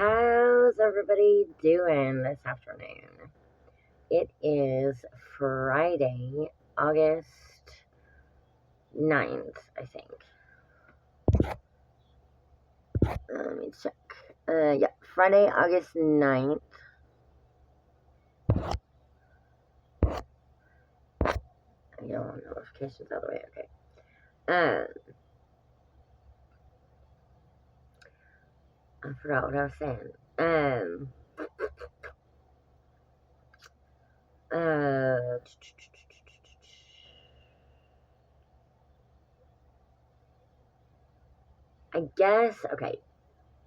How's everybody doing this afternoon? It is Friday, August 9th, I think. Let me check. Yeah, Friday, August 9th. I don't want notifications all the way. Okay. I forgot what I was saying. Uh, I guess, okay.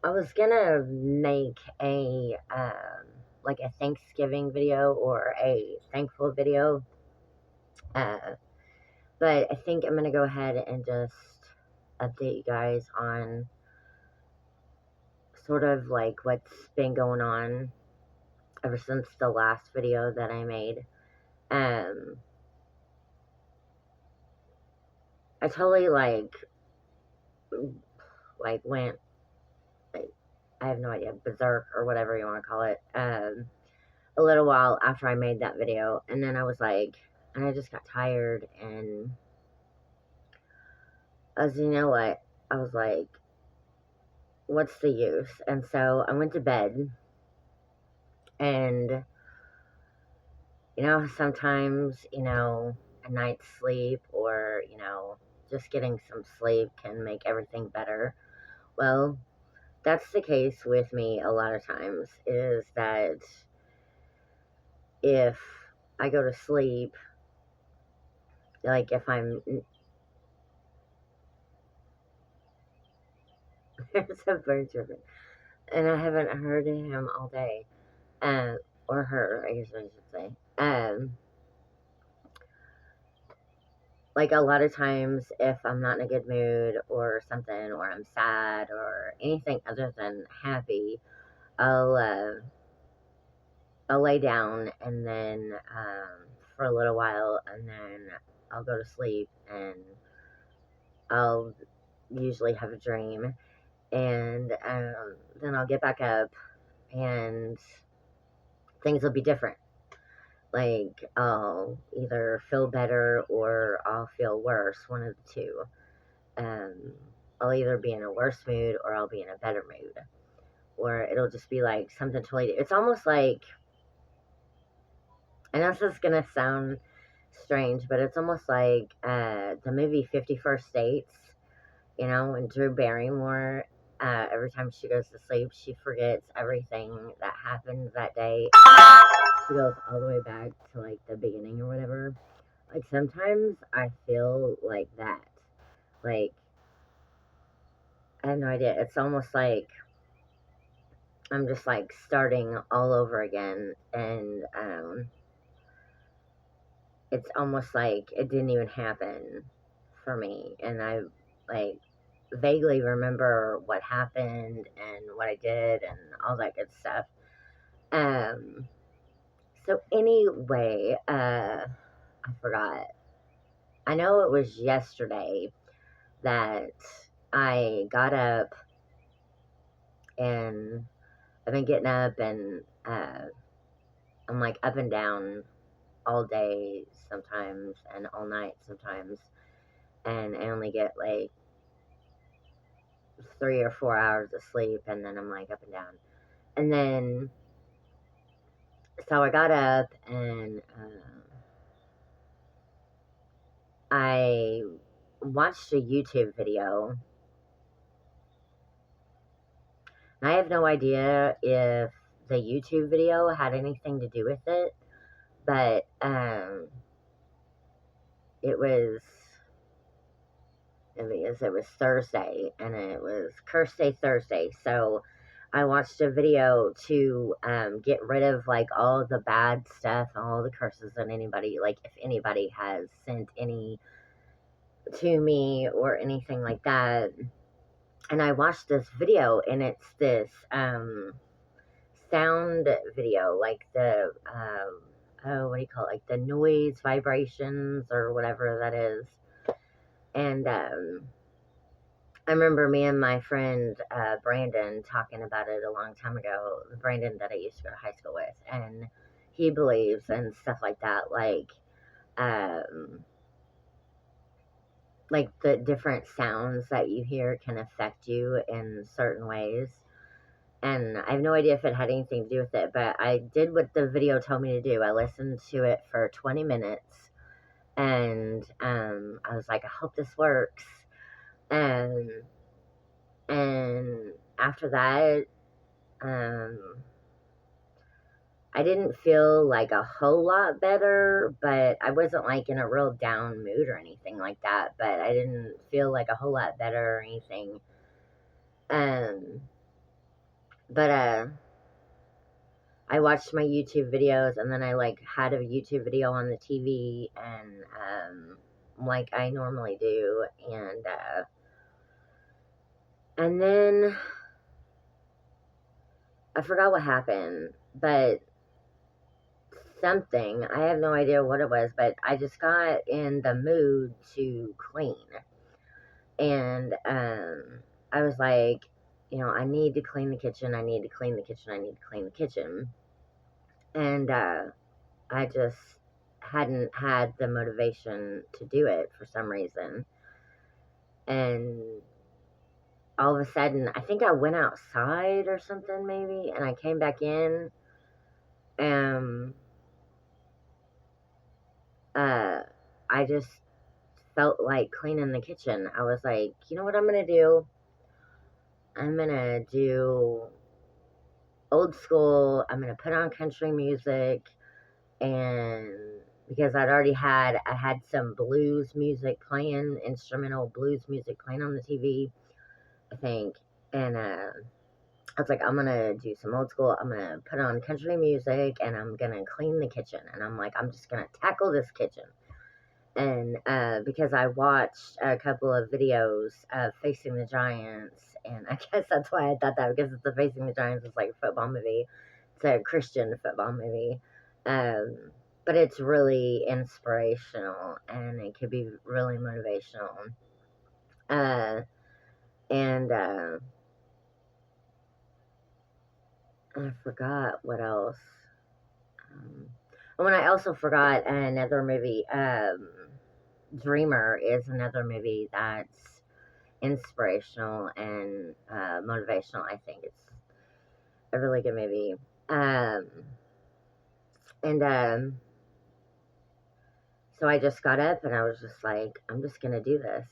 I was gonna make like a Thanksgiving video or a thankful video, uh, but I think I'm gonna go ahead and just update you guys on sort of like what's been going on ever since the last video that I made. I totally like went, like, I have no idea, berserk or whatever you want to call it, a little while after I made that video, and then I was like, and I just got tired, and you know what, I was like, what's the use? And so I went to bed, and sometimes, a night's sleep or, just getting some sleep can make everything better. Well, that's the case with me a lot of times, is that if I go to sleep, like if I'm there's a bird chirping, and I haven't heard him all day, um, or her, I guess I should say. Like a lot of times, if I'm not in a good mood or something, or I'm sad or anything other than happy, I'll uh, I'll lay down and then for a little while, and then I'll go to sleep, and I'll usually have a dream, and then I'll get back up, and things will be different. Like, I'll either feel better or I'll feel worse, one of the two. Um, I'll either be in a worse mood or I'll be in a better mood. Or it'll just be like something totally. It's almost like, I know this is going to sound strange, but it's almost like the movie 50 First Dates, when Drew Barrymore, every time she goes to sleep, she forgets everything that happened that day. She goes all the way back to like the beginning or whatever. Like sometimes I feel like that. Like, I have no idea. It's almost like I'm just like starting all over again, and it's almost like it didn't even happen for me, and I like vaguely remember what happened and what I did and all that good stuff. Um, so anyway, I forgot. I know it was yesterday that I got up, and I've been getting up, and I'm like up and down all day sometimes and all night sometimes, and I only get like 3 or 4 hours of sleep, and then I'm like up and down. And then, so I got up, and I watched a YouTube video. And I have no idea if the YouTube video had anything to do with it, but it was it was Thursday, and it was Curse Day Thursday. So I watched a video to get rid of like all the bad stuff, all the curses that anybody, like if anybody has sent any to me or anything like that. And I watched this video, and it's this sound video, like the oh, what do you call it? Like the noise vibrations or whatever that is. And I remember me and my friend Brandon talking about it a long time ago. Brandon that I used to go to high school with, and he believes and stuff um, like the different sounds that you hear can affect you in certain ways. And I have no idea if it had anything to do with it, but I did what the video told me to do. I listened to it for 20 minutes, and I was like, I hope this works. Um, and after that, um, I didn't feel like a whole lot better, but I wasn't like in a real down mood or anything like that. But I didn't feel like a whole lot better or anything. Um, but I watched my YouTube videos, and then I like had a YouTube video on the TV, and like I normally do, and then I forgot what happened, but something, I have no idea what it was, but I just got in the mood to clean, and I was like, I need to clean the kitchen. I need to clean the kitchen. I need to clean the kitchen, and I just hadn't had the motivation to do it for some reason. And all of a sudden, I think I went outside or something maybe, and I came back in, and uh, I just felt like cleaning the kitchen. I was like, you know what I'm gonna do? I'm gonna do old school. I'm gonna put on country music, and because I had some blues music playing, instrumental blues music playing on the TV, I think, and I was like, I'm gonna do some old school. I'm gonna put on country music, and I'm gonna clean the kitchen. And I'm like, I'm just gonna tackle this kitchen. And because I watched a couple of videos of Facing the Giants, and I guess that's why I thought that, because it's the Facing the Giants is like a football movie. It's a Christian football movie. Um, but it's really inspirational, and it could be really motivational. Uh, and I forgot what else. Um, oh, and I also forgot another movie. Dreamer is another movie that's inspirational and motivational. I think it's a really good movie. Um, and so I just got up, and I was just like, I'm just gonna do this.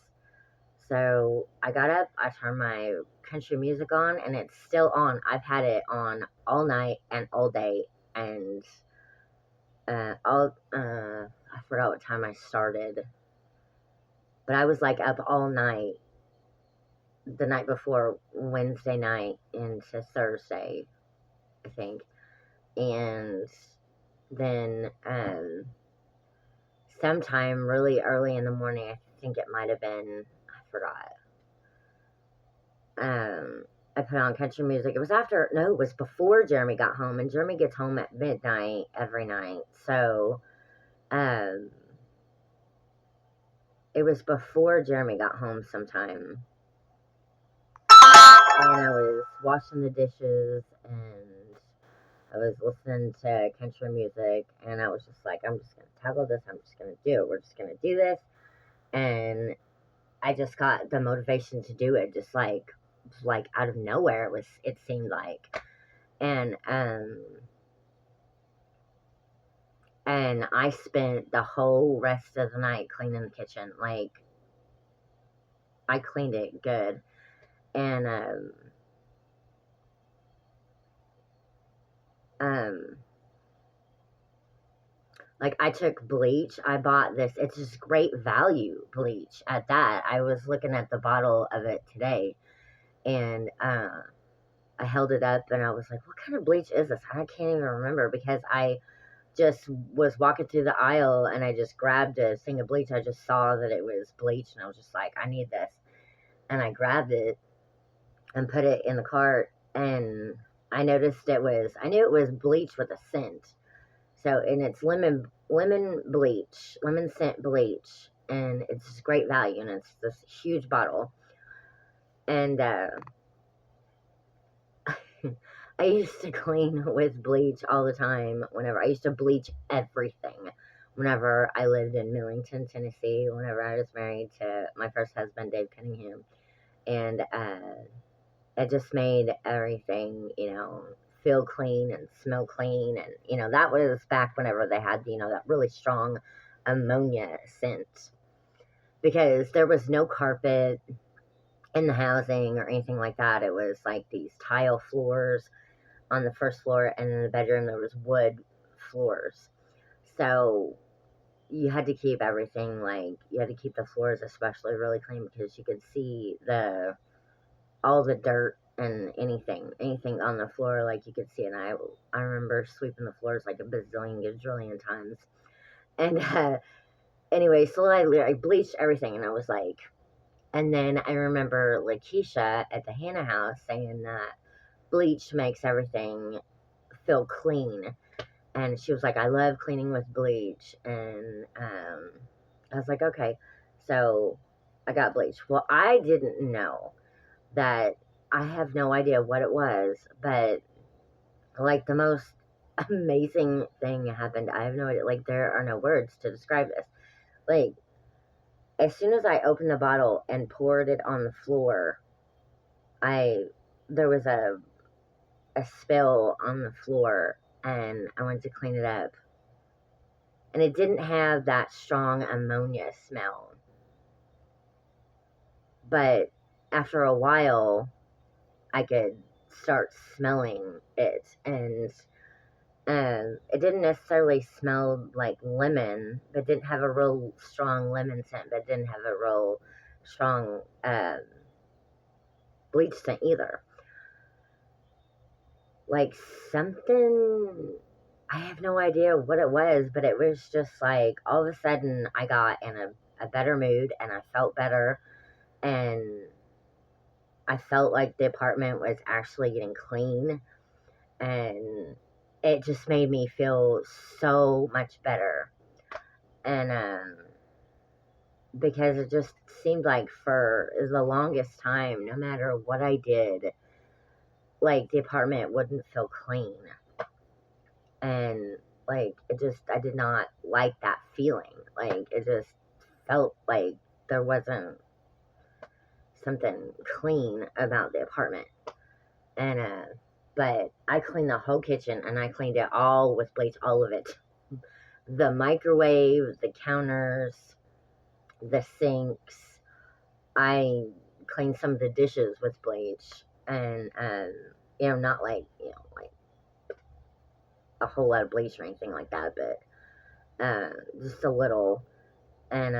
So I got up, I turned my country music on, and it's still on. I've had it on all night and all day, and I forgot what time I started, but I was like up all night the night before Wednesday night into Thursday, I think, and then sometime really early in the morning, I think it might have been, I forgot. I put on country music. It was after, no, it was before Jeremy got home, and Jeremy gets home at midnight every night. So, um, it was before Jeremy got home sometime. And I was washing the dishes, and I was listening to country music, and I was just like, I'm just going to tackle this. I'm just going to do it. We're just going to do this. And I just got the motivation to do it, just like out of nowhere. It seemed like, and I spent the whole rest of the night cleaning the kitchen. Like, I cleaned it good, and um, like I took bleach. I bought this. It's just great value bleach at that. I was looking at the bottle of it today, and I held it up, and I was like, "What kind of bleach is this?" I can't even remember, because I just was walking through the aisle, and I just grabbed a thing of bleach. I just saw that it was bleach, and I was just like, I need this. And I grabbed it and put it in the cart, and I noticed I knew it was bleach with a scent. So, and it's lemon bleach, lemon scent bleach, and it's great value, and it's this huge bottle. And I used to clean with bleach all the time. Whenever I used to bleach everything, whenever I lived in Millington, Tennessee, whenever I was married to my first husband, Dave Cunningham, and it just made everything, feel clean and smell clean. And that was back whenever they had, that really strong ammonia scent, because there was no carpet in the housing or anything like that. It was like these tile floors on the first floor, and in the bedroom there was wood floors. So you had to keep everything, like, you had to keep the floors especially really clean, because you could see all the dirt and anything on the floor, like, you could see. And I remember sweeping the floors like a bazillion gajillion times. And anyway, so I bleached everything, and I was like, and then I remember Lakeisha at the Hannah house saying that bleach makes everything feel clean. And she was like, I love cleaning with bleach. And I was like, okay. So I got bleach. Well, I didn't know that, I have no idea what it was, but like the most amazing thing happened. I have no idea. Like, there are no words to describe this. Like, as soon as I opened the bottle and poured it on the floor, there was a spill on the floor, and I went to clean it up, and it didn't have that strong ammonia smell. But after a while, I could start smelling it, and it didn't necessarily smell like lemon, but didn't have a real strong lemon scent, but didn't have a real strong bleach scent either. Like, something, I have no idea what it was, but it was just like, all of a sudden I got in a better mood, and I felt better, and I felt like the apartment was actually getting clean, and it just made me feel so much better. And because it just seemed like for the longest time, no matter what I did, like, the apartment wouldn't feel clean. And like, I did not like that feeling. Like, it just felt like there wasn't something clean about the apartment. And but I cleaned the whole kitchen, and I cleaned it all with bleach, all of it. The microwave, the counters, the sinks. I cleaned some of the dishes with bleach, and not like, like a whole lot of bleach or anything like that, but just a little. And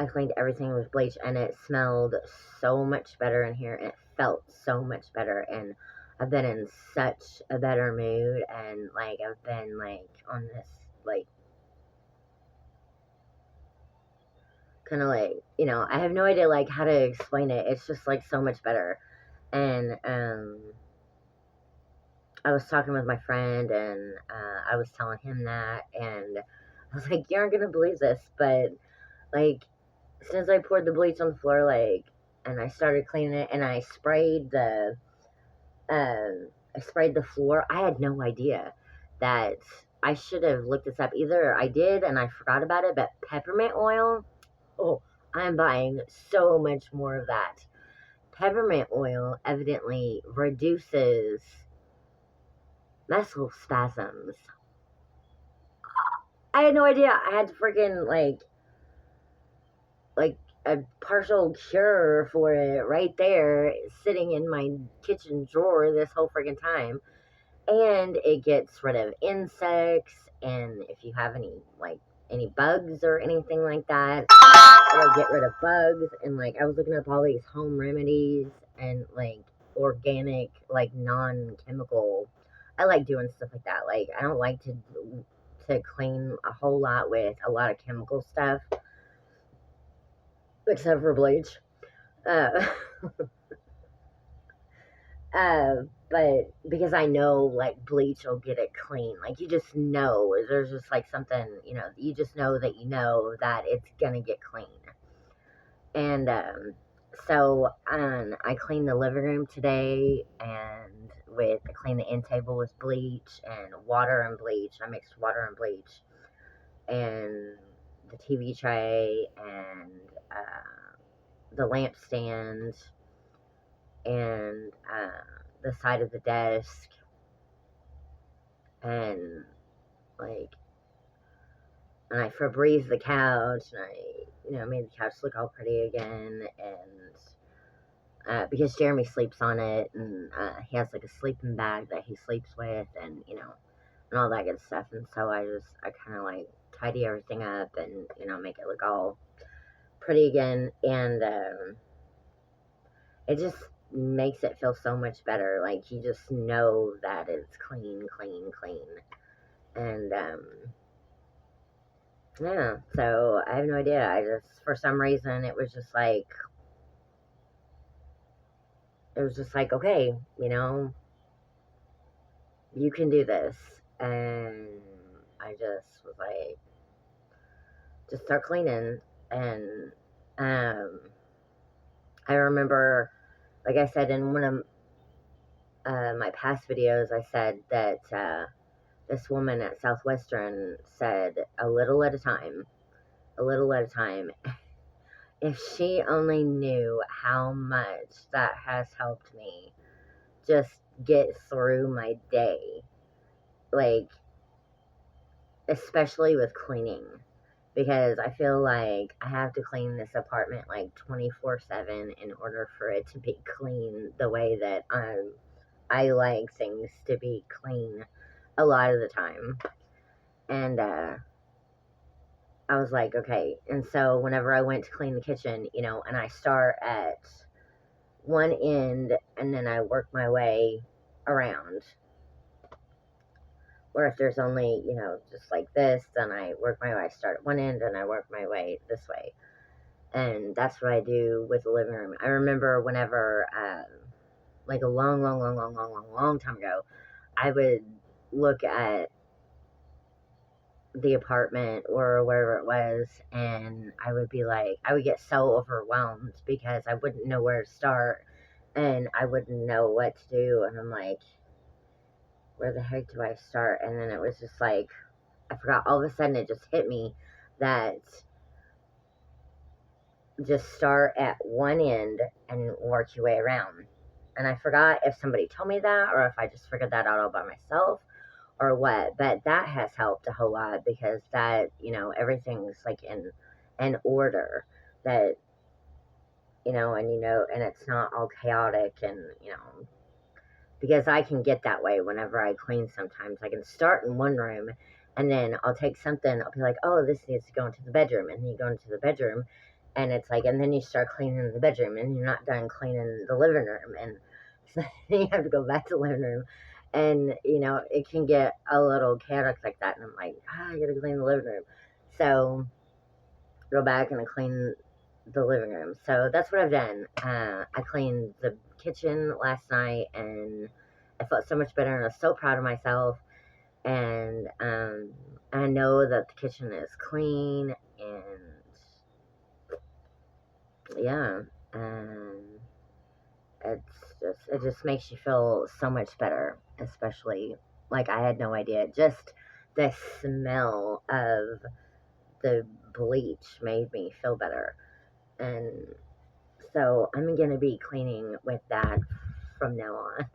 I cleaned everything with bleach, and it smelled so much better in here, and it felt so much better, and I've been in such a better mood, and like, I've been like on this, like, kind of like, I have no idea like how to explain it. It's just like so much better. And I was talking with my friend, and I was telling him that, and I was like, you aren't gonna believe this, but like, since I poured the bleach on the floor, like, and I started cleaning it, and I sprayed the floor. I had no idea that, I should have looked this up. Either I did and I forgot about it, but peppermint oil, oh, I'm buying so much more of that. Peppermint oil evidently reduces muscle spasms. I had no idea. I had to freaking like a partial cure for it right there, sitting in my kitchen drawer this whole freaking time. And it gets rid of insects, and if you have any bugs or anything like that, it'll get rid of bugs. And like, I was looking up all these home remedies, and like, organic, like, non-chemical. I like doing stuff like that. Like, I don't like to clean a whole lot with a lot of chemical stuff, except for bleach. Uh, but because I know, like, bleach will get it clean. Like, you just know, there's just like something, you just know that it's gonna get clean. And I cleaned the living room today, and I cleaned the end table with bleach and water and bleach. I mixed water and bleach, and the TV tray, and the lampstand, and the side of the desk, and like, and I Febrezed the couch, and I made the couch look all pretty again, and because Jeremy sleeps on it, and he has like a sleeping bag that he sleeps with, and and all that good stuff. And so I kind of like tidy everything up, and make it look all pretty again, and it just makes it feel so much better. Like, you just know that it's clean, clean, clean, and yeah. So I have no idea. I just, for some reason, it was just like, okay, you can do this. And I just was like, just start cleaning. And I remember, like I said in one of my past videos, I said that this woman at Southwestern said, a little at a time, a little at a time. If she only knew how much that has helped me just get through my day, like, especially with cleaning, because I feel like I have to clean this apartment like 24/7 in order for it to be clean the way that I like things to be clean a lot of the time. And I was like, okay. And so whenever I went to clean the kitchen, and I start at one end and then I work my way around. Or if there's only, just like this, then I work my way. I start at one end and I work my way this way. And that's what I do with the living room. I remember whenever, like a long, long, long, long, long, long, long time ago, I would look at the apartment or wherever it was, and I would be like, I would get so overwhelmed because I wouldn't know where to start, and I wouldn't know what to do. And I'm like, where the heck do I start? And then it was just like, I forgot. All of a sudden, it just hit me that just start at one end and work your way around. And I forgot if somebody told me that or if I just figured that out all by myself or what. But that has helped a whole lot because that, everything's like in order. That, and it's not all chaotic, and because I can get that way whenever I clean sometimes. I can start in one room and then I'll take something, I'll be like, oh, this needs to go into the bedroom. And then you go into the bedroom and it's like, and then you start cleaning the bedroom and you're not done cleaning the living room. And so then you have to go back to the living room. And, it can get a little chaotic like that. And I'm like, I gotta clean the living room. So go back and I clean the living room. So that's what I've done. I cleaned the kitchen last night and I felt so much better and I was so proud of myself. And I know that the kitchen is clean, and yeah, and it just makes you feel so much better, especially like I had no idea. Just the smell of the bleach made me feel better. And so I'm going to be cleaning with that from now on.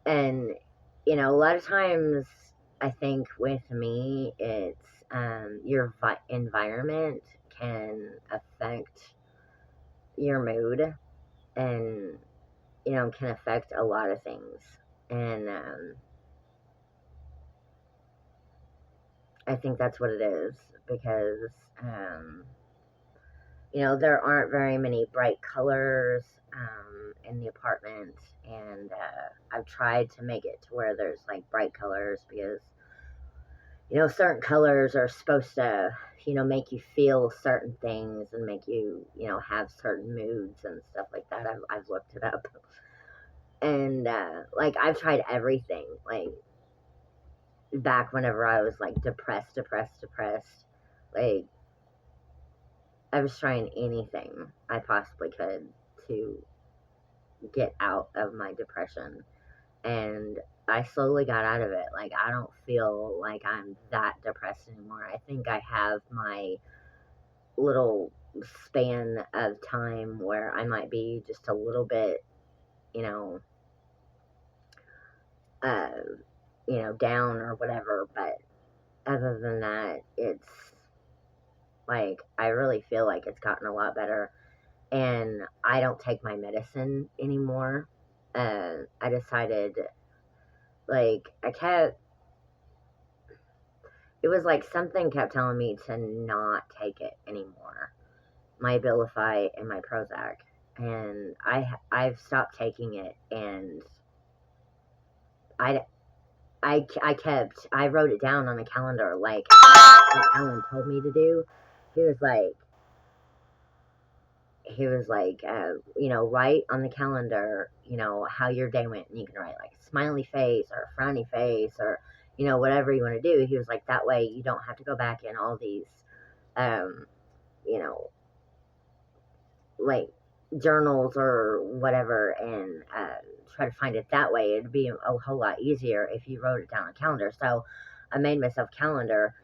And, a lot of times I think with me, it's your environment can affect your mood and, can affect a lot of things. And I think that's what it is because, there aren't very many bright colors in the apartment, and I've tried to make it to where there's like bright colors because, certain colors are supposed to, make you feel certain things and make you, have certain moods and stuff like that. I've looked it up. And, like, I've tried everything, like, back whenever I was, like, depressed, like, I was trying anything I possibly could to get out of my depression. And I slowly got out of it. Like, I don't feel like I'm that depressed anymore. I think I have my little span of time where I might be just a little bit, you know, uh, down or whatever. But other than that, it's like I really feel like it's gotten a lot better. And I don't take my medicine anymore. I decided, like, it was like something kept telling me to not take it anymore. My Abilify and my Prozac. And I've stopped taking it, and I, I wrote it down on a calendar, like Alan told me to do. He was like, write on the calendar, how your day went. And you can write like a smiley face or a frowny face or, whatever you want to do. He was like, that way you don't have to go back in all these, um, you know, like journals or whatever and try to find it that way. It'd be a whole lot easier if you wrote it down on a calendar. So I made myself a calendar,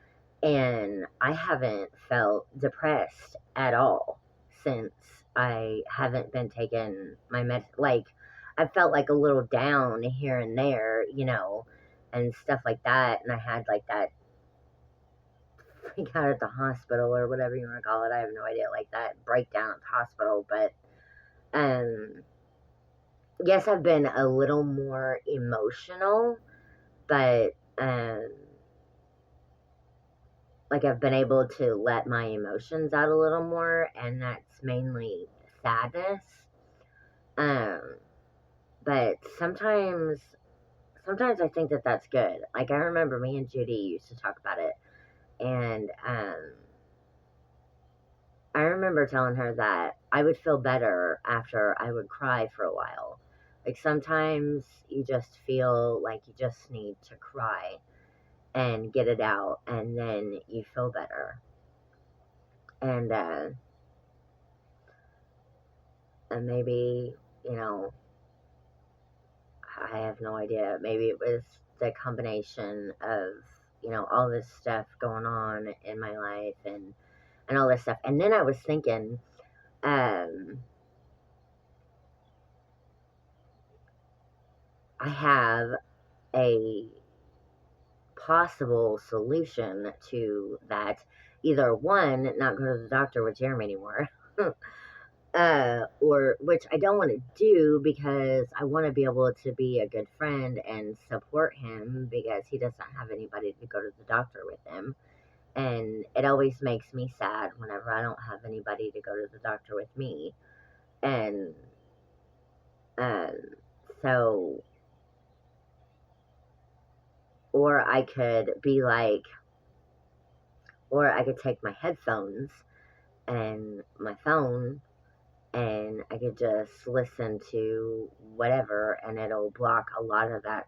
and I haven't felt depressed at all since I haven't been taking my like I felt like a little down here and there, and stuff like that. And I had like that freak out at the hospital or whatever you want to call it. I have no idea, like that breakdown at the hospital. But um yes, I've been a little more emotional, but like I've been able to let my emotions out a little more, and that's mainly sadness. Um, but sometimes I think that that's good. Like I remember me and Judy used to talk about it, and I remember telling her that I would feel better after I would cry for a while. Like sometimes you just feel like you just need to cry and get it out, and then you feel better. And maybe, you know, I have no idea. Maybe it was the combination of, all this stuff going on in my life and all this stuff. And then I was thinking, um, I have a possible solution to that. Either one, not go to the doctor with Jeremy anymore. Or which I don't want to do because I want to be able to be a good friend and support him because he doesn't have anybody to go to the doctor with him. And it always makes me sad whenever I don't have anybody to go to the doctor with me. And um, so, or I could be like, or I could take my headphones and my phone and I could just listen to whatever and it'll block a lot of that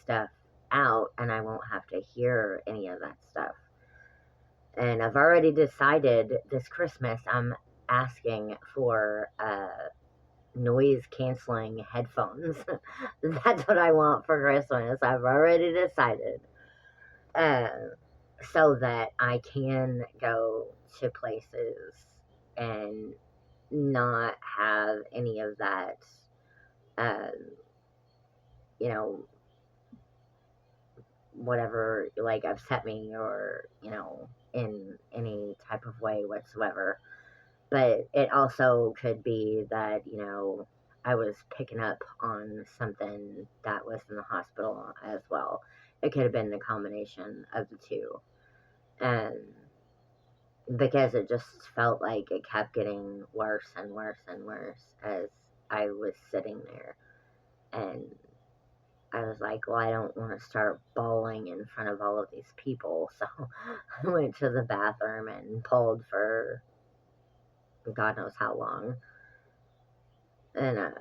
stuff out and I won't have to hear any of that stuff. And I've already decided this Christmas I'm asking for noise canceling headphones. That's what I want for Christmas. I've already decided. Uh, so that I can go to places and not have any of that, um, you know, whatever, like, upset me or, in any type of way whatsoever. But it also could be that, I was picking up on something that was in the hospital as well. It could have been the combination of the two. And because it just felt like it kept getting worse and worse and worse as I was sitting there. And I was like, well, I don't want to start bawling in front of all of these people. So I went to the bathroom and pulled for God knows how long. And,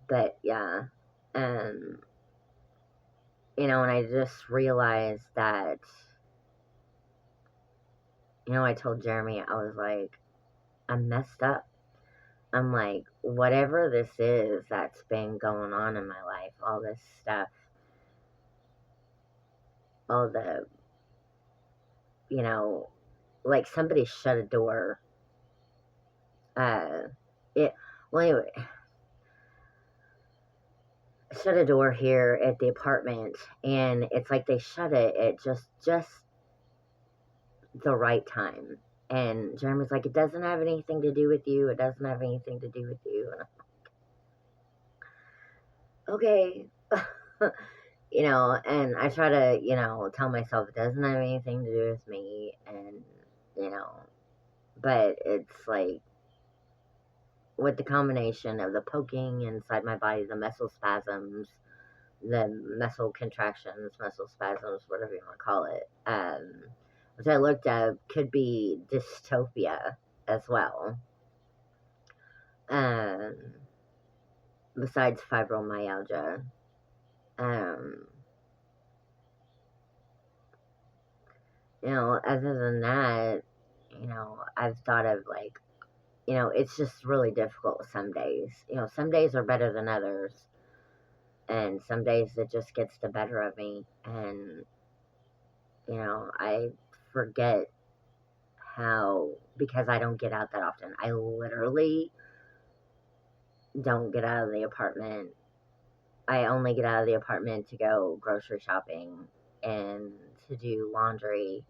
but yeah. And, and I just realized that, I told Jeremy, I was like, I'm messed up. I'm like, whatever this is that's been going on in my life, all this stuff, all the, you know, like somebody shut a door. Uh, it, well, anyway, shut a door here at the apartment, and it's like they shut it at just the right time. And Jeremy's like, it doesn't have anything to do with you. It doesn't have anything to do with you. And I'm, okay. And I try to, tell myself it doesn't have anything to do with me. And, you know, but it's like with the combination of the poking inside my body, the mesospasms, the muscle contractions, muscle spasms, whatever you want to call it, which I looked up, could be dystopia as well. Um, Besides fibromyalgia. Um, Other than that, I've thought of like, it's just really difficult some days. Some days are better than others, and some days it just gets the better of me, and I forget how, because I don't get out that often. I literally don't get out of the apartment. I only get out of the apartment to go grocery shopping and to do laundry.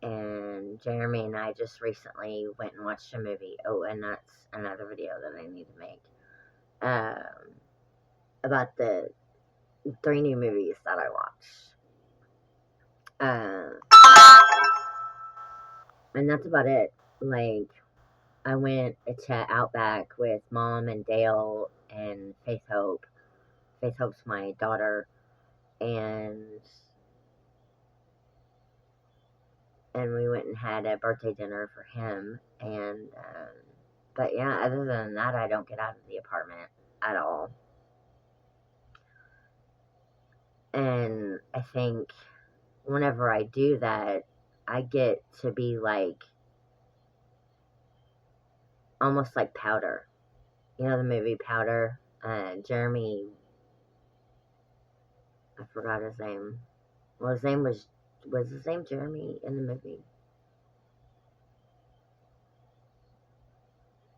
And Jeremy and I just recently went and watched a movie. Oh, and that's another video that I need to make. About the 3 new movies that I watched. And that's about it. Like, I went to Outback with Mom and Dale and Faith Hope. Faith Hope's my daughter, and we went and had a birthday dinner for him. And but yeah, other than that, I don't get out of the apartment at all. And I think whenever I do that, I get to be like almost like Powder. You know the movie Powder? Jeremy, I forgot his name. Well, his name was his name Jeremy in the movie?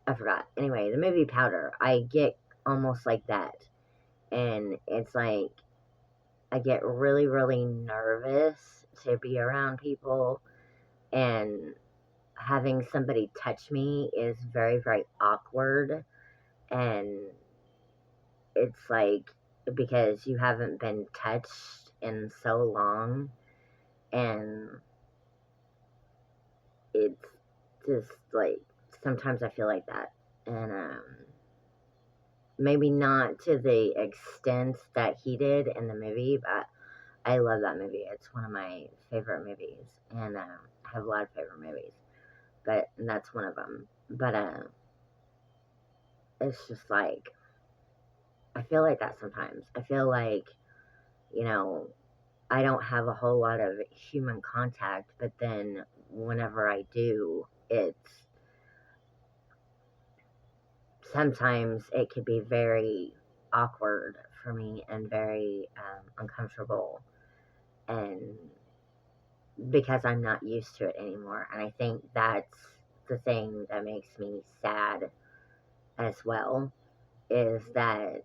I forgot. Anyway, the movie Powder, I get almost like that. And it's like, I get really, really nervous to be around people, and having somebody touch me is very, very awkward. And it's like, because you haven't been touched in so long, and it's just like, sometimes I feel like that. And maybe not to the extent that he did in the movie, but I love that movie. It's one of my favorite movies, and I have a lot of favorite movies, but that's one of them. But it's just like, I feel like that sometimes. I feel like, you know, I don't have a whole lot of human contact, but then whenever I do, sometimes it could be very awkward for me and very uncomfortable, and because I'm not used to it anymore. And I think that's the thing that makes me sad as well, is that,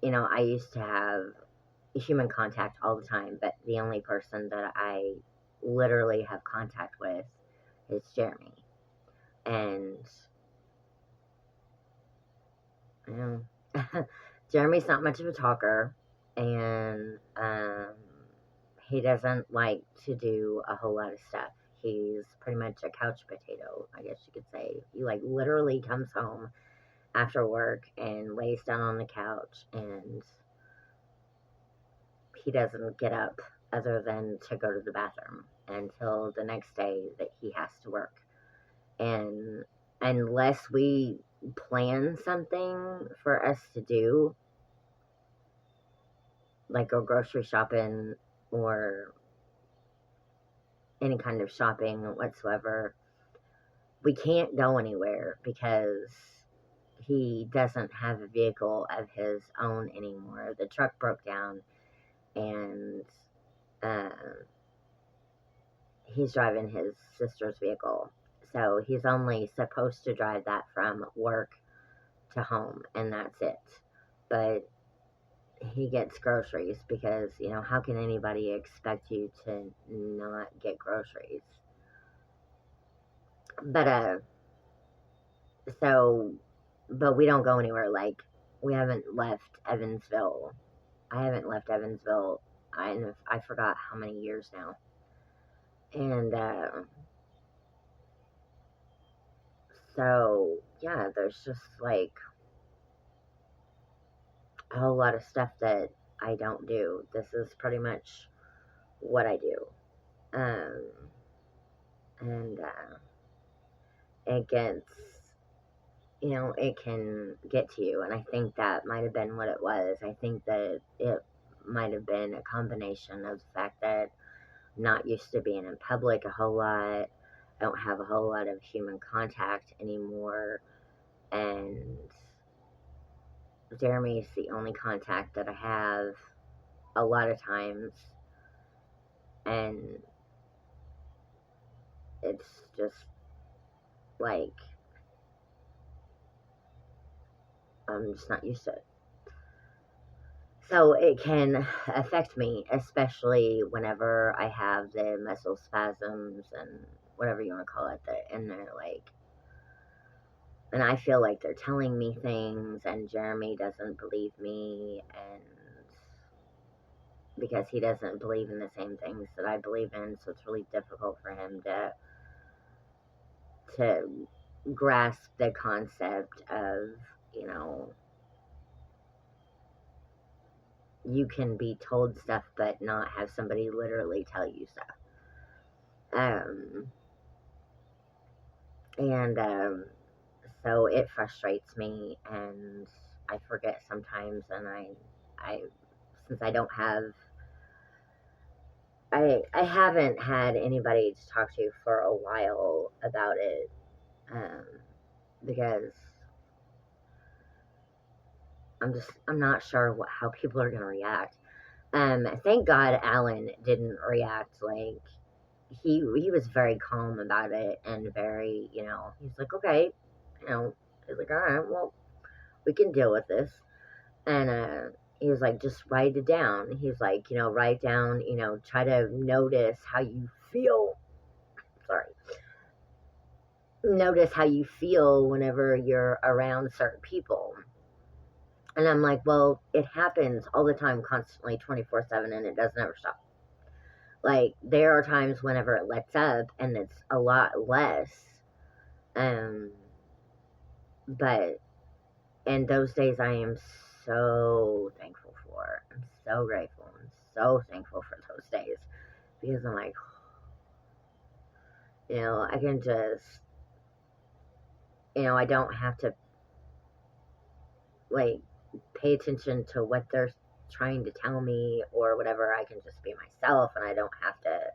I used to have human contact all the time, but the only person that I literally have contact with is Jeremy. And, Jeremy's not much of a talker, and he doesn't like to do a whole lot of stuff. He's pretty much a couch potato, I guess you could say. He like literally comes home after work and lays down on the couch, and he doesn't get up other than to go to the bathroom until the next day that he has to work. And unless we plan something for us to do, like go grocery shopping or any kind of shopping whatsoever. We can't go anywhere because he doesn't have a vehicle of his own anymore. The truck broke down, and uh, he's driving his sister's vehicle. So he's only supposed to drive that from work to home, and that's it. But he gets groceries because, how can anybody expect you to not get groceries? But, so, but we don't go anywhere. Like, we haven't left Evansville. I haven't left Evansville. I forgot how many years now. And, so, yeah, there's just like a whole lot of stuff that I don't do. This is pretty much what I do. Um, and it gets, it can get to you. And I think that might have been what it was. I think that it might have been a combination of the fact that I'm not used to being in public a whole lot. I don't have a whole lot of human contact anymore. And Jeremy's the only contact that I have a lot of times. And it's just like, I'm just not used to it. So it can affect me, especially whenever I have the muscle spasms and whatever you want to call it, and they're like, and I feel like they're telling me things, and Jeremy doesn't believe me, and because he doesn't believe in the same things that I believe in, so it's really difficult for him to grasp the concept of, you know, you can be told stuff but not have somebody literally tell you stuff. And so it frustrates me, and I forget sometimes, and I since I don't have, I haven't had anybody to talk to for a while about it, because I'm not sure how people are gonna react. Thank God Alan didn't react like he was very calm about it, and very, he's like, okay, he's like, all right, well, we can deal with this. And he was like, just write it down. He's like, write down, try to notice how you feel. Sorry. Notice how you feel whenever you're around certain people. And I'm like, well, it happens all the time, constantly, 24/7, and it doesn't ever stop. Like, there are times whenever it lets up, and it's a lot less. Um, but and those days I am so thankful for. I'm so grateful. I'm so thankful for those days, because I'm like, I can just, I don't have to like pay attention to what they're trying to tell me or whatever. I can just be myself, and I don't have to,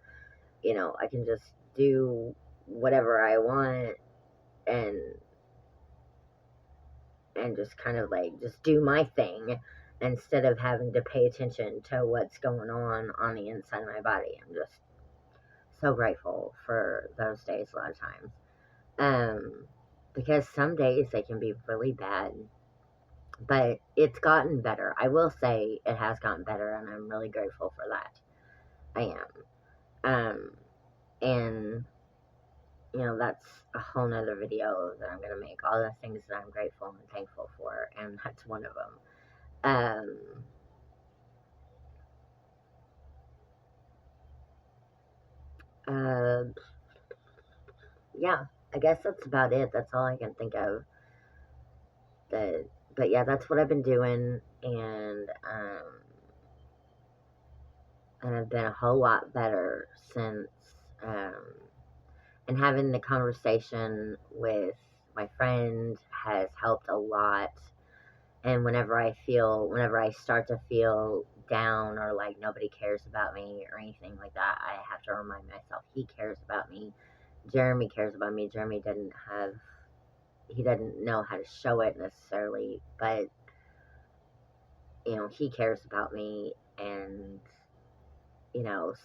I can just do whatever I want, and just kind of like just do my thing instead of having to pay attention to what's going on the inside of my body. I'm just so grateful for those days a lot of times. Because some days they can be really bad, but it's gotten better. I will say it has gotten better, and I'm really grateful for that. I am. And that's a whole nother video that I'm gonna make. All the things that I'm grateful and thankful for, and that's one of them. Uh, yeah, I guess that's about it. That's all I can think of. But yeah, that's what I've been doing, and I've been a whole lot better since. And having the conversation with my friend has helped a lot. And whenever I start to feel down or like nobody cares about me or anything like that. I have to remind myself he cares about me. Jeremy cares about me. Jeremy he doesn't know how to show it necessarily, but he cares about me, and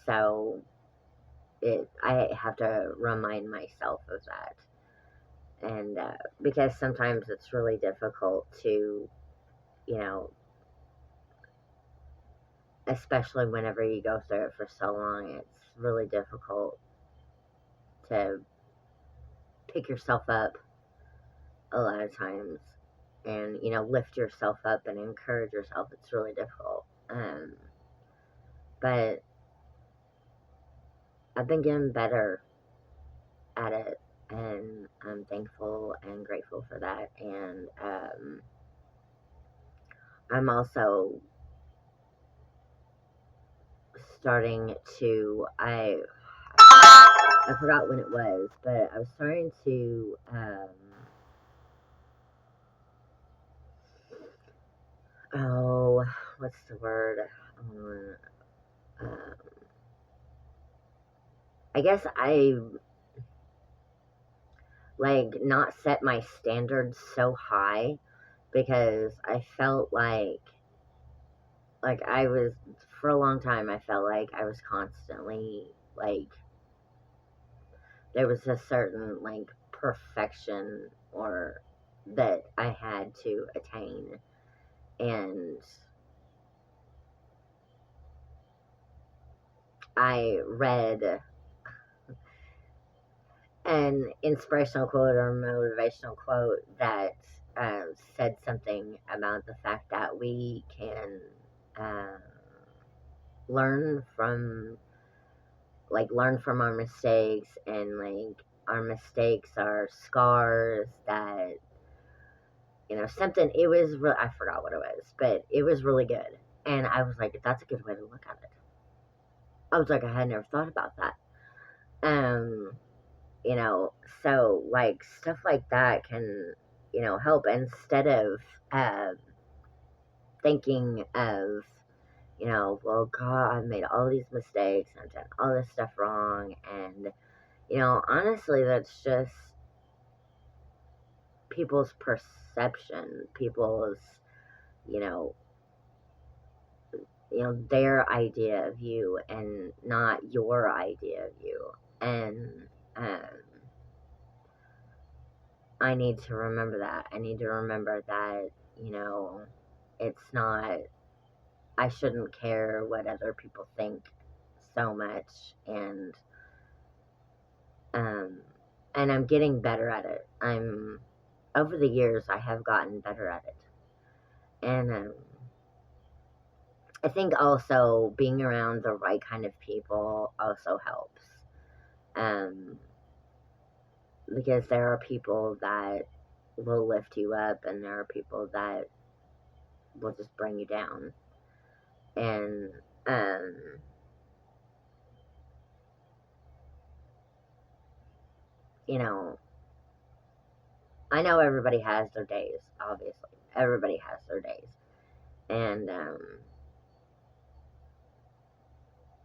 so I have to remind myself of that, and because sometimes it's really difficult to, you know, especially whenever you go through it for so long, it's really difficult to pick yourself up a lot of times and, lift yourself up and encourage yourself. It's really difficult. But I've been getting better at it, and I'm thankful and grateful for that. And I'm also starting to, I forgot when it was, but I was starting to, oh, what's the word? Um, I guess I like not set my standards so high, because I felt like I was, for a long time I felt like I was constantly like there was a certain like perfection or that I had to attain. And I read an inspirational quote or motivational quote that said something about the fact that we can uh, learn from our mistakes, and like our mistakes are scars that something. It was I forgot what it was, but it was really good, and I was like, that's a good way to look at it. I was like, I had never thought about that. um you know so like stuff like that can help, instead of uh thinking of well, God, I've made all these mistakes, I've done all this stuff wrong. And honestly, that's just people's perception, people's you know their idea of you, and not your idea of you. And um I need to remember that. I need to remember that, it's not, I shouldn't care what other people think so much. Um, and I'm getting better at it. Over the years, I have gotten better at it. And I think also being around the right kind of people also helps. Um, because there are people that will lift you up, and there are people that will just bring you down. And um, you know, I know everybody has their days. Obviously, everybody has their days, and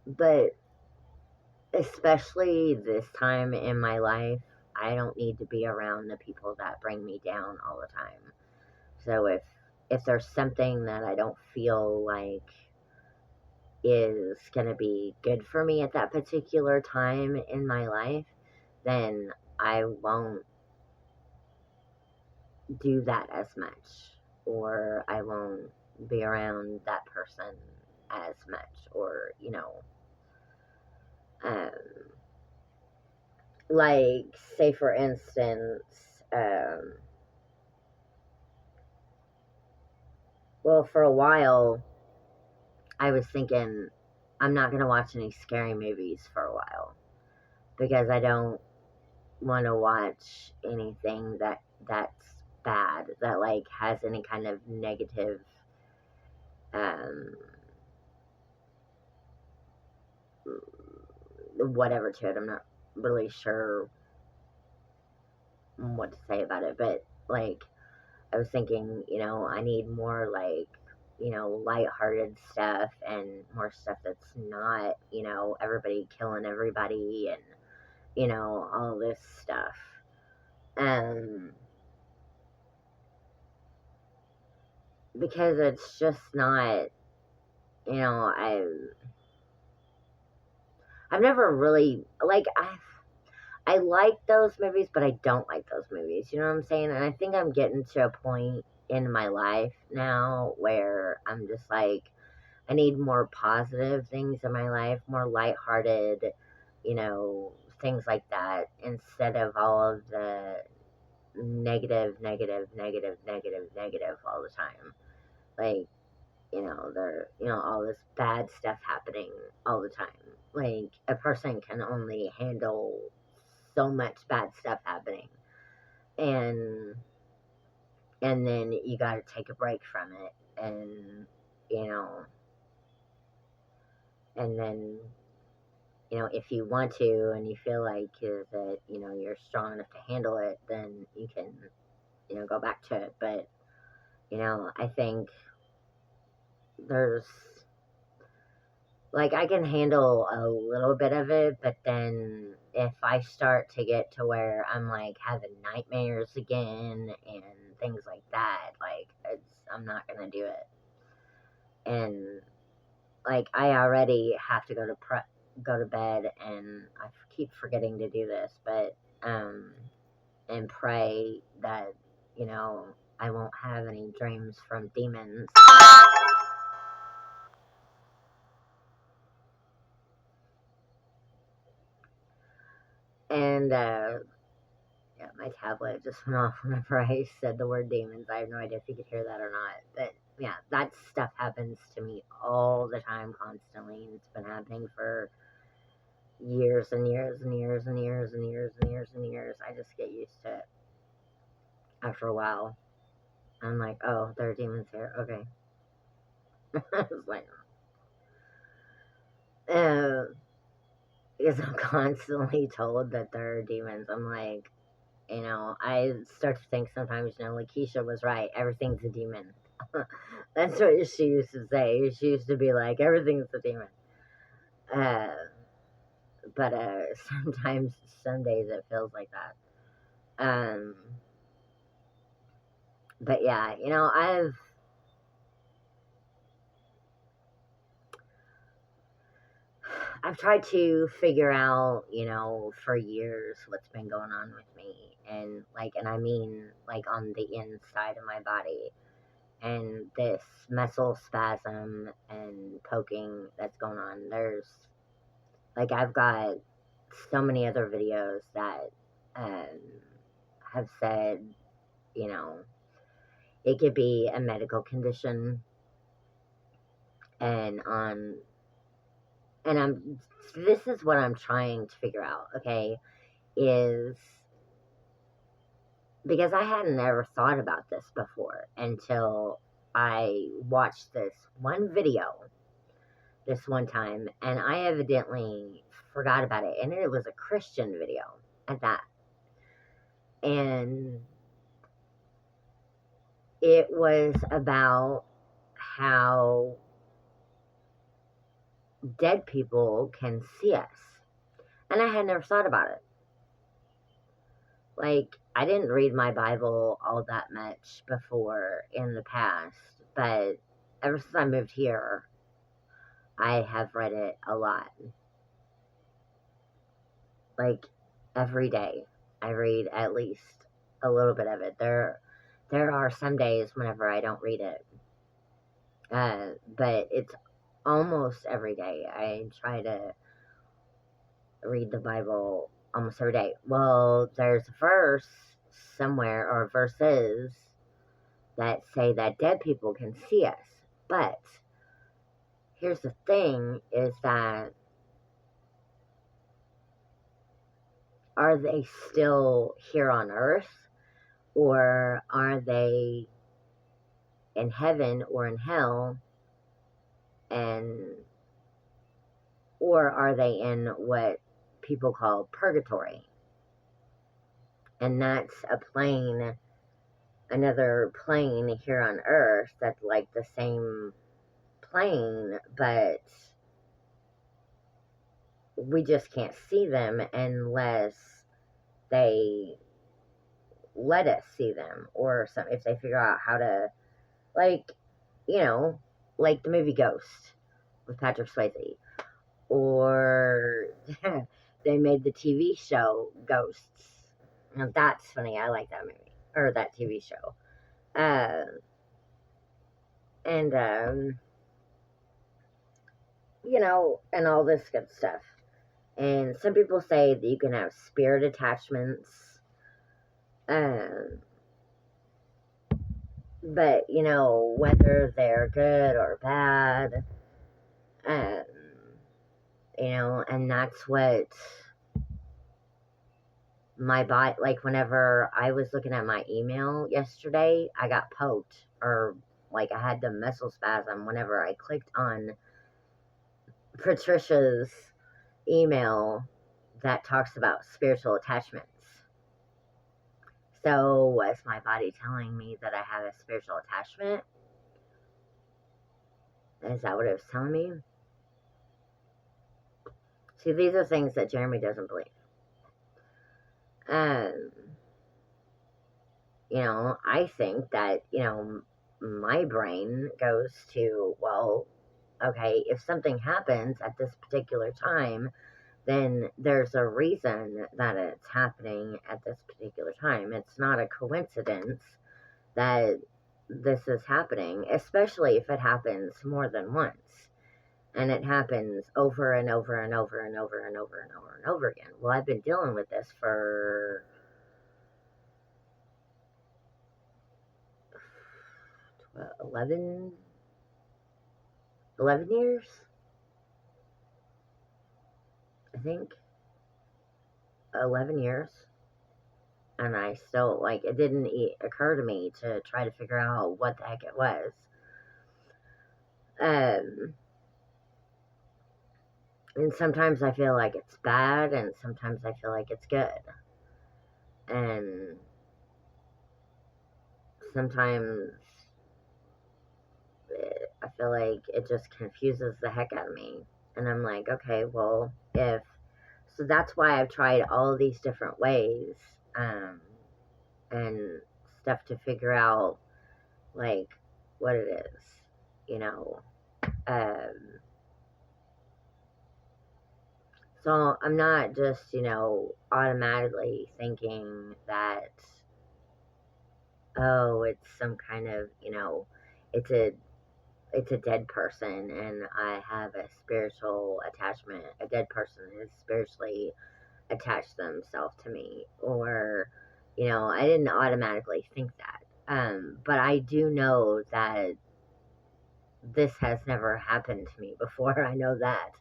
but especially this time in my life, I don't need to be around the people that bring me down all the time. So if there's something that I don't feel like is going to be good for me at that particular time in my life, then I won't do that as much, or I won't be around that person as much, or um, like, say for instance, well, for a while I was thinking I'm not going to watch any scary movies for a while, because I don't want to watch anything that's bad, that like has any kind of negative um whatever to it. I'm not really sure what to say about it, but like I was thinking, I need more like lighthearted stuff and more stuff that's not, everybody killing everybody and, all this stuff. Um, because it's just not, I've never really, like, I like those movies, but I don't like those movies. You know what I'm saying? And I think I'm getting to a point in my life now where I'm just like, I need more positive things in my life, more lighthearted, things like that, instead of all of the negative, negative, negative, negative, negative all the time. Like, all this bad stuff happening all the time. Like, a person can only handle so much bad stuff happening. And then you got to take a break from it. And, you know, and then, if you want to and you feel like that, you're strong enough to handle it, then you can, go back to it. But, I think there's, like, I can handle a little bit of it, but then if I start to get to where I'm like having nightmares again and things like that, like, I'm not gonna do it. And like, I already have to go to bed, and I keep forgetting to do this, but and pray that I won't have any dreams from demons. And yeah, my tablet just went off whenever I said the word demons. I have no idea if you could hear that or not. But yeah, that stuff happens to me all the time, constantly. And it's been happening for years and years and years and years and years and years and years. I just get used to it after a while. I'm like, oh, there are demons here. Okay. It's like, uh, because I'm constantly told that there are demons. I'm like, I start to think sometimes, like, Keisha was right. Everything's a demon. That's what she used to say. She used to be like, everything's a demon. Uh, but sometimes, some days it feels like that. But yeah, I've tried to figure out, for years what's been going on with me, and I mean, like, on the inside of my body, and this muscle spasm and poking that's going on. I've got so many other videos that um, have said, you know, it could be a medical condition, and this is what I'm trying to figure out, okay, is because I hadn't ever thought about this before until I watched this one video this one time, and I evidently forgot about it, and it was a Christian video at that. And it was about how dead people can see us. And I had never thought about it. Like, I didn't read my Bible all that much before in the past, but ever since I moved here, I have read it a lot. Like, every day, I read at least a little bit of it. There are some days whenever I don't read it, but it's almost every day. I try to read the Bible almost every day. Well, there's a verse somewhere, or verses, that say that dead people can see us. But here's the thing, is that, are they still here on earth, or are they in heaven or in hell, and or are they in what people call purgatory? And that's a plane another plane here on Earth that's like the same plane, but we just can't see them unless they let us see them, or some if they figure out how to, like, you know, like the movie Ghost with Patrick Swayze, or they made the TV show Ghosts. Now that's funny. I like that movie or that TV show. Uh, and and all this good stuff. And some people say that you can have spirit attachments. Um, but whether they're good or bad, um, and that's what my body, like whenever I was looking at my email yesterday, I got poked, or like I had the muscle spasm whenever I clicked on Patricia's email that talks about spiritual attachments. So was my body telling me that I had a spiritual attachment? Is that what it was telling me? See, these are things that Jeremy doesn't believe. Um, I think that, my brain goes to, well, okay, if something happens at this particular time, then there's a reason that it's happening at this particular time. It's not a coincidence that this is happening, especially if it happens more than once. And it happens over and over and over and over and over and over and over again. Well, I've been dealing with this for 11 years, I think. 11 years. And I still, like, it didn't occur to me to try to figure out what the heck it was. And sometimes I feel like it's bad, and sometimes I feel like it's good. And sometimes I feel like it just confuses the heck out of me. And I'm like, okay, well, so that's why I've tried all these different ways, and stuff to figure out, like, what it is, you know. Um, so I'm not just, automatically thinking that, oh, it's some kind of, it's a dead person and I have a spiritual attachment. A dead person is spiritually attached themselves to me, or I didn't automatically think that. But I do know that this has never happened to me before. I know that.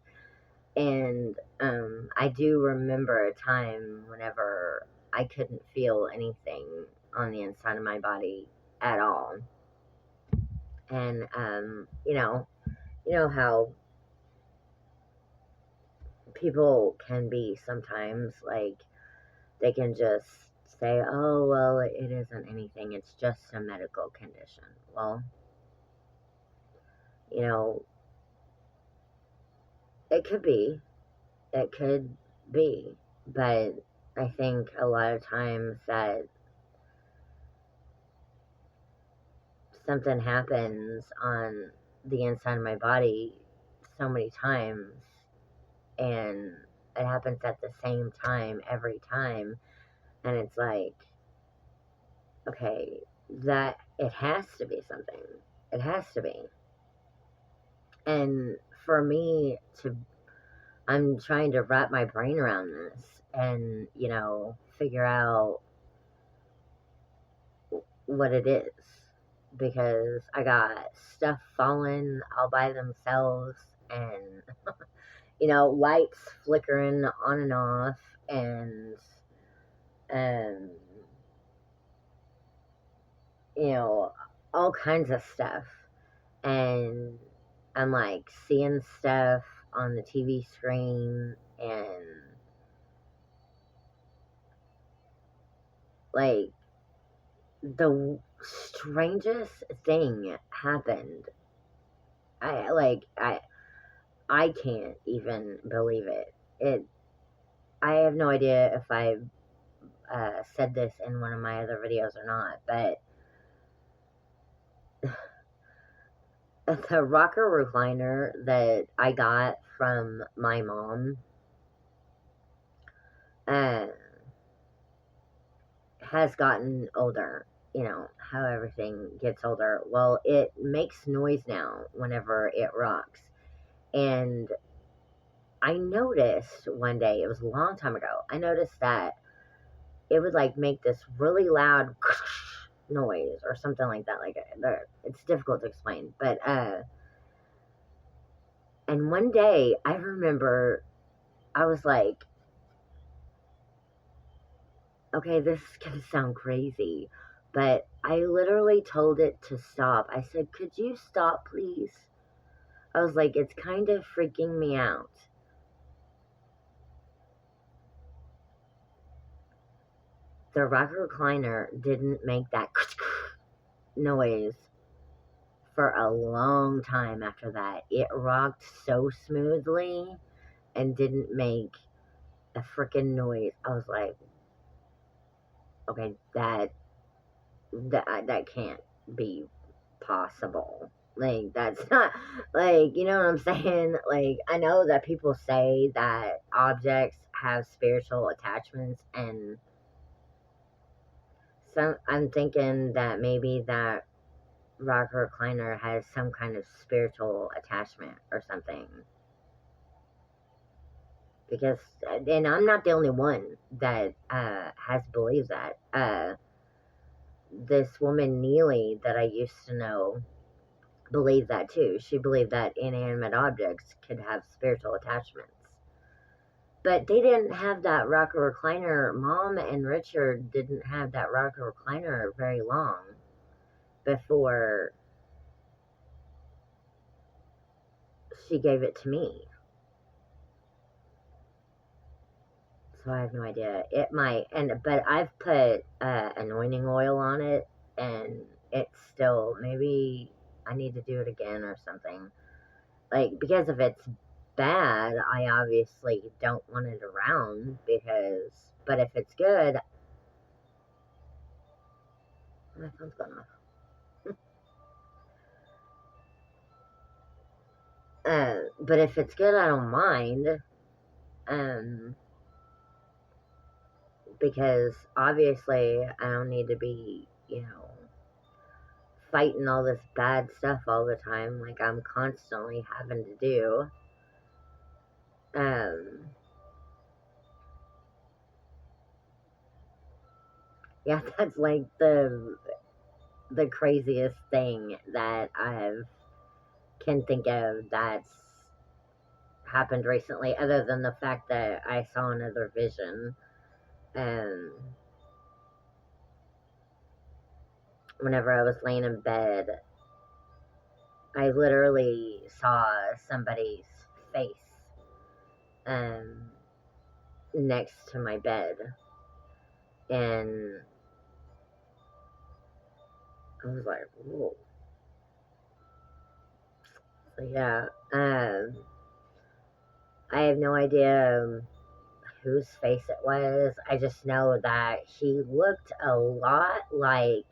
And I do remember a time whenever I couldn't feel anything on the inside of my body at all. And how people can be sometimes, like, they can just say, oh, well, it isn't anything, it's just a medical condition. Well, it could be. It could be. But I think a lot of times that something happens on the inside of my body so many times, and it happens at the same time every time, and it's like, okay, that it has to be something. It has to be. And for me to, I'm trying to wrap my brain around this and, figure out what it is. Because I got stuff falling all by themselves, and, lights flickering on and off, and, um, all kinds of stuff. And I'm like seeing stuff on the TV screen, and like the strangest thing happened. I can't even believe it. I have no idea if I said this in one of my other videos or not, but the rocker recliner that I got from my mom uh, has gotten older. You know, how everything gets older. Well, it makes noise now whenever it rocks. And I noticed one day, it was a long time ago, I noticed that it would like make this really loud noise or something like that. Like, it's difficult to explain, but and one day I remember I was like, okay, this is gonna sound crazy, but I literally told it to stop. I said, could you stop, please? I was like, it's kind of freaking me out. The rocker recliner didn't make that noise for a long time after that. It rocked so smoothly and didn't make a freaking noise. I was like, okay, that can't be possible. Like, that's not, like, you know what I'm saying? Like, I know that people say that objects have spiritual attachments, and some, I'm thinking that maybe that rocker recliner has some kind of spiritual attachment or something. Because, and I'm not the only one that has believed that. This woman, Neely, that I used to know, believed that too. She believed that inanimate objects could have spiritual attachments. But they didn't have that rocker recliner. Mom and Richard didn't have that rocker recliner very long before she gave it to me. So I have no idea. It might, but I've put anointing oil on it, and it's still, maybe I need to do it again or something. Like, because if it's bad, I obviously don't want it around, but if it's good, my phone's gone off. But if it's good, I don't mind. Um, because obviously I don't need to be, fighting all this bad stuff all the time, like I'm constantly having to do. Um, yeah, that's like the craziest thing that I can think of that's happened recently, other than the fact that I saw another vision. Um, whenever I was laying in bed, I literally saw somebody's face um, next to my bed, and I was like, whoa. So yeah, I have no idea whose face it was. I just know that he looked a lot like,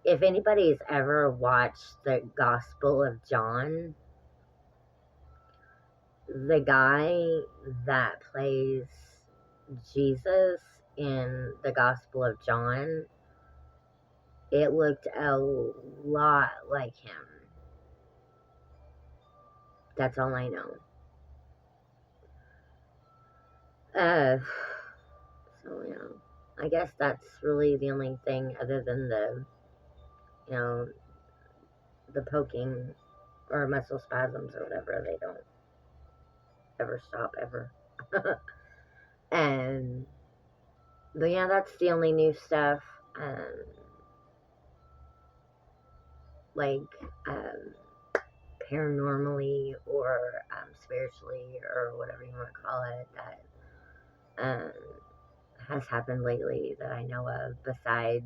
if anybody's ever watched the Gospel of John, the guy that plays Jesus in the Gospel of John, it looked a lot like him. That's all I know. Uh, so, I guess that's really the only thing, other than you know, the poking or muscle spasms or whatever. They don't ever stop, ever. And, but yeah, that's the only new stuff. Like, um, paranormally or spiritually or whatever you want to call it, that has happened lately that I know of, besides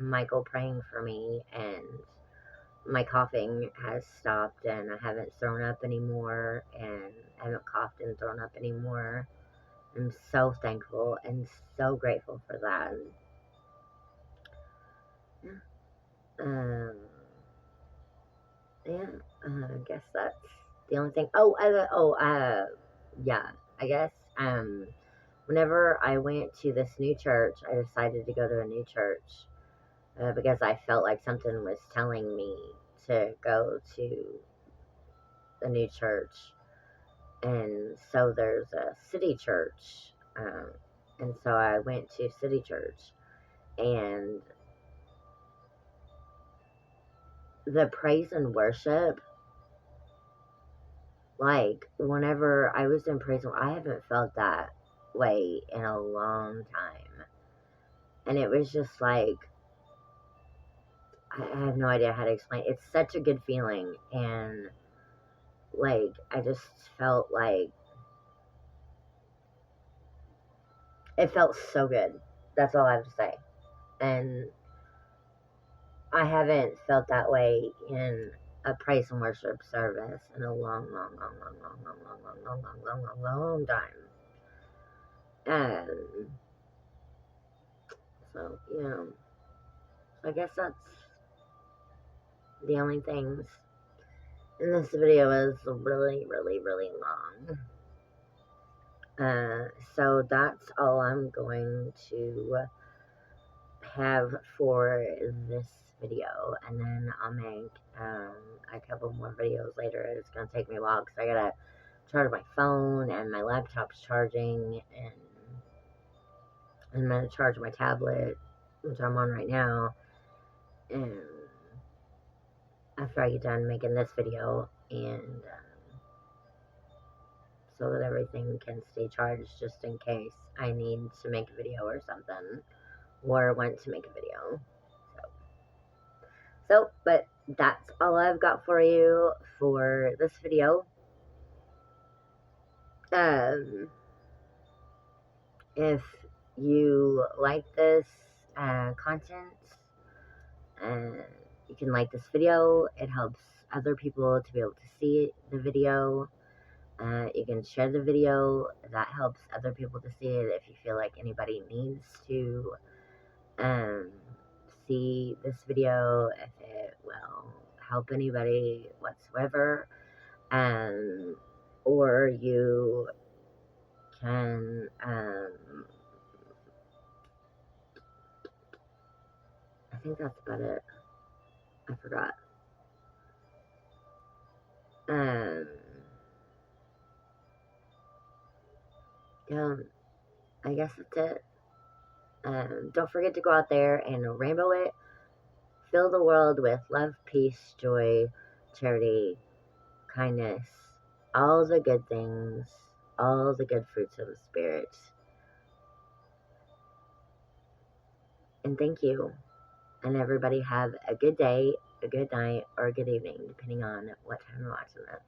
Michael praying for me, and my coughing has stopped, and I haven't thrown up anymore, and I haven't coughed and thrown up anymore. I'm so thankful and so grateful for that. Um, yeah, I guess that's the only thing. Yeah, I guess, whenever I went to this new church, I decided to go to a new church, because I felt like something was telling me to go to a new church. And so there's a city church, and so I went to city church, and the praise and worship, like, whenever I was in praise, I haven't felt that way in a long time. And it was just like, I have no idea how to explain it. It's such a good feeling. And, like, I just felt like it felt so good. That's all I have to say. And I haven't felt that way in a praise and worship service in a long time. And so, I guess that's the only things. And this video is really, really, really long. So that's all I'm going to have for this video, and then I'll make a couple more videos later. It's gonna take me a while because I gotta charge my phone, and my laptop's charging, and I'm gonna charge my tablet, which I'm on right now, and after I get done making this video, and so that everything can stay charged just in case I need to make a video or something, or want to make a video. But that's all I've got for you for this video. If you like this content, uh, you can like this video. It helps other people to be able to see the video. You can share the video. That helps other people to see it if you feel like anybody needs to see this video, if it will help anybody whatsoever. Or you can, I think that's about it. I forgot. Yeah, I guess that's it. Don't forget to go out there and rainbow it. Fill the world with love, peace, joy, charity, kindness, all the good things, all the good fruits of the Spirit. And thank you. And everybody have a good day, a good night, or a good evening, depending on what time you're watching this.